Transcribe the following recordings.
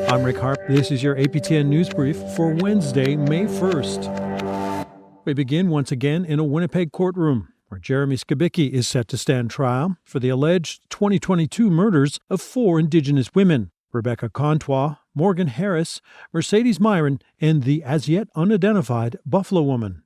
I'm Rick Harp. This is your APTN News Brief for Wednesday, May 1st. We begin once again in a Winnipeg courtroom, where Jeremy Skibicki is set to stand trial for the alleged 2022 murders of 4 Indigenous women: Rebecca Contois, Morgan Harris, Marcedes Myran, and the as-yet-unidentified Buffalo woman.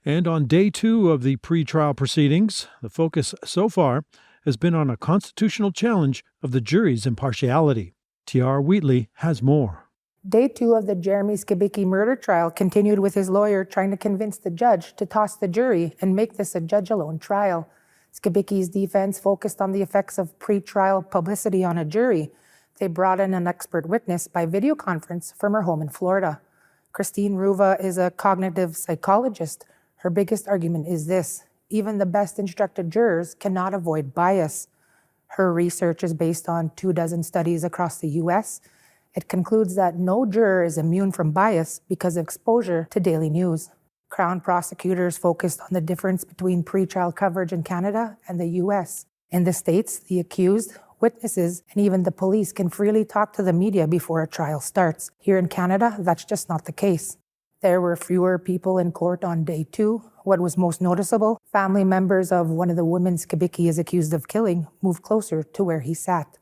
And on day 2 of the pre-trial proceedings, the focus so far has been on a constitutional challenge of the jury's impartiality. T.R. Wheatley has more. Day 2 of the Jeremy Skibicki murder trial continued with his lawyer trying to convince the judge to toss the jury and make this a judge-alone trial. Skibicki's defense focused on the effects of pre-trial publicity on a jury. They brought in an expert witness by video conference from her home in Florida. Christine Ruva is a cognitive psychologist. Her biggest argument is this: even the best instructed jurors cannot avoid bias. Her research is based on 24 studies across the U.S. It concludes that no juror is immune from bias because of exposure to daily news. Crown prosecutors focused on the difference between pretrial coverage in Canada and the U.S. In the States, the accused, witnesses, and even the police can freely talk to the media before a trial starts. Here in Canada, that's just not the case. There were fewer people in court on day 2. What was most noticeable? Family members of one of the women Skibicki is accused of killing moved closer to where he sat.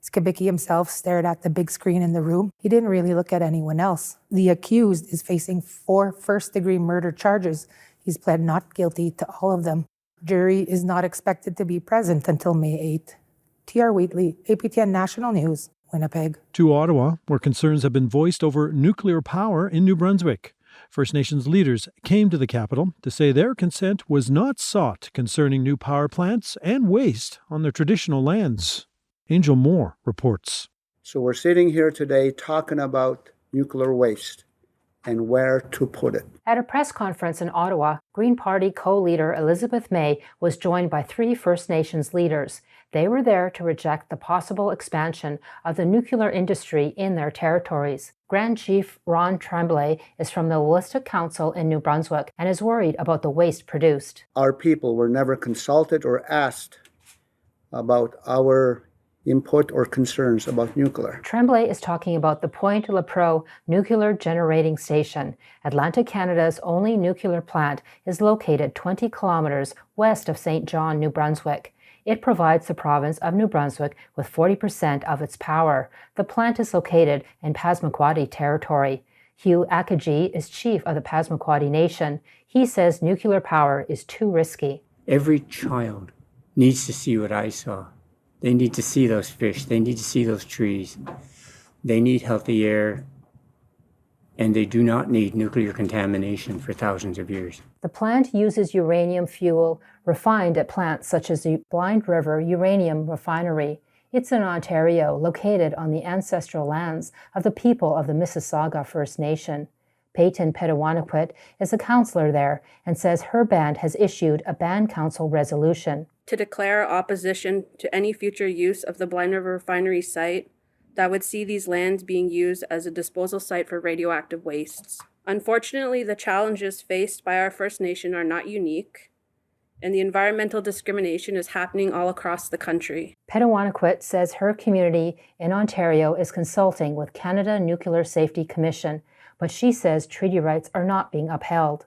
Skibicki himself stared at the big screen in the room. He didn't really look at anyone else. The accused is facing 4 first-degree murder charges. He's pled not guilty to all of them. Jury is not expected to be present until May 8. T.R. Wheatley, APTN National News, Winnipeg. To Ottawa, where concerns have been voiced over nuclear power in New Brunswick. First Nations leaders came to the capital to say their consent was not sought concerning new power plants and waste on their traditional lands. Angel Moore reports. So we're sitting here today talking about nuclear waste and where to put it. At a press conference in Ottawa, Green Party co-leader Elizabeth May was joined by 3 First Nations leaders. They were there to reject the possible expansion of the nuclear industry in their territories. Grand Chief Ron Tremblay is from the Holistic Council in New Brunswick and is worried about the waste produced. Our people were never consulted or asked about our input or concerns about nuclear. Tremblay is talking about the Pointe Le Pro nuclear generating station. Atlantic Canada's only nuclear plant is located 20 kilometers west of St. John, New Brunswick. It provides the province of New Brunswick with 40% of its power. The plant is located in Passamaquoddy territory. Hugh Akaji is chief of the Passamaquoddy Nation. He says nuclear power is too risky. Every child needs to see what I saw. They need to see those fish. They need to see those trees. They need healthy air. And they do not need nuclear contamination for thousands of years. The plant uses uranium fuel refined at plants such as the Blind River Uranium Refinery. It's in Ontario, located on the ancestral lands of the people of the Mississauga First Nation. Peyton Petawanaquit is a councillor there and says her band has issued a band council resolution to declare opposition to any future use of the Blind River Refinery site that would see these lands being used as a disposal site for radioactive wastes. Unfortunately, the challenges faced by our First Nation are not unique, and the environmental discrimination is happening all across the country. Petawanaquit says her community in Ontario is consulting with Canada Nuclear Safety Commission, but she says treaty rights are not being upheld.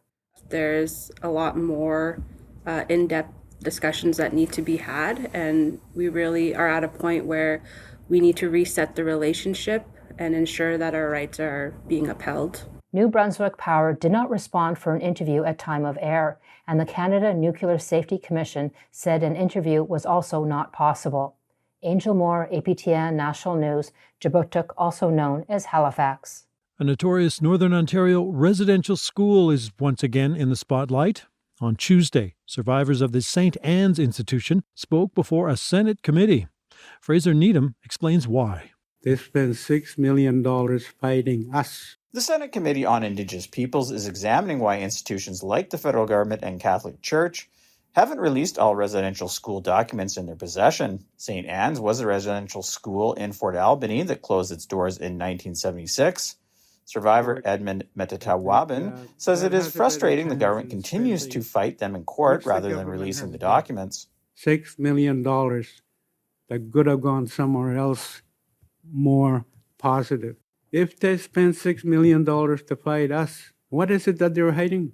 There's a lot more in-depth discussions that need to be had, and we really are at a point where we need to reset the relationship and ensure that our rights are being upheld. New Brunswick Power did not respond for an interview at time of air, and the Canada Nuclear Safety Commission said an interview was also not possible. Angel Moore, APTN National News, Jabotuk, also known as Halifax. A notorious Northern Ontario residential school is once again in the spotlight. On Tuesday, survivors of the St. Anne's Institution spoke before a Senate committee. Fraser Needham explains why. They spent $6 million fighting us. The Senate Committee on Indigenous Peoples is examining why institutions like the federal government and Catholic Church haven't released all residential school documents in their possession. St. Anne's was a residential school in Fort Albany that closed its doors in 1976. Survivor Edmund Metatawabin says it is frustrating the government continues to fight them in court rather than releasing the documents. $6 million that could have gone somewhere else more positive. If they spend $6 million to fight us, what is it that they're hiding?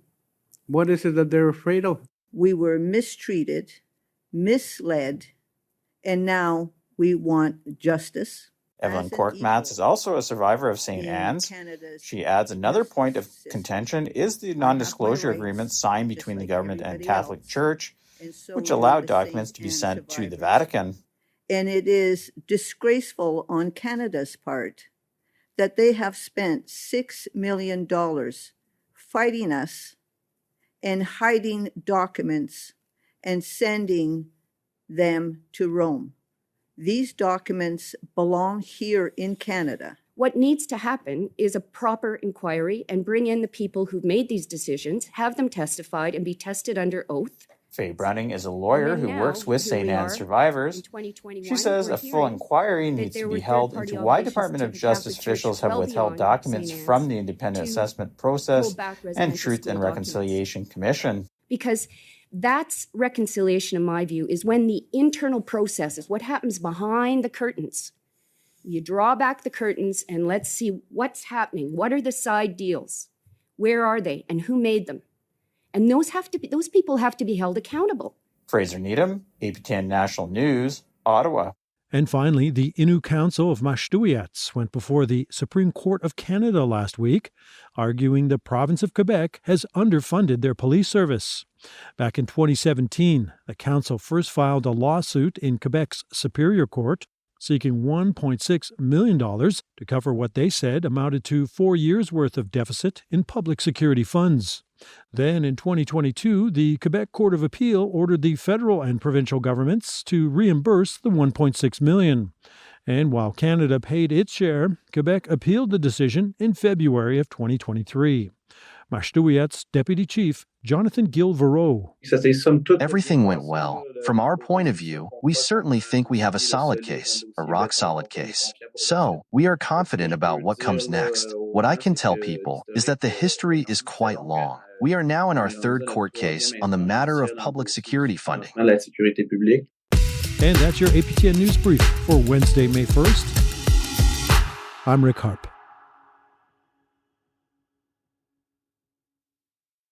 What is it that they're afraid of? We were mistreated, misled, and now we want justice. Evelyn Korkmaz is also a survivor of St. Anne's. She adds another point of contention is the non-disclosure agreement signed between the government and Catholic Church, which allowed documents to be sent to the Vatican. And it is disgraceful on Canada's part that they have spent $6 million fighting us and hiding documents and sending them to Rome. These documents belong here in Canada. What needs to happen is a proper inquiry and bring in the people who've made these decisions, have them testified and be tested under oath. Faye Brunning is a lawyer who works with St. Anne's survivors. She says a full inquiry needs to be held into why Department of Justice officials have withheld documents from the independent assessment process and Truth and Reconciliation Commission. Because that's reconciliation, in my view, is when the internal processes, what happens behind the curtains. You draw back the curtains and let's see what's happening. What are the side deals? Where are they? And who made them? And those people have to be held accountable. Fraser Needham, APTN National News, Ottawa. And finally, the Innu Council of Mashtouiats went before the Supreme Court of Canada last week, arguing the province of Quebec has underfunded their police service. Back in 2017, the council first filed a lawsuit in Quebec's Superior Court, seeking $1.6 million to cover what they said amounted to 4 years' worth of deficit in public security funds. Then in 2022, the Quebec Court of Appeal ordered the federal and provincial governments to reimburse the $1.6 million. And while Canada paid its share, Quebec appealed the decision in February of 2023. Mashtouiat's Deputy Chief Jonathan Gilvereau. Everything went well. From our point of view, we certainly think we have a solid case, a rock-solid case. So, we are confident about what comes next. What I can tell people is that the history is quite long. We are now in our third court case on the matter of public security funding. And that's your APTN News Brief for Wednesday, May 1st. I'm Rick Harp.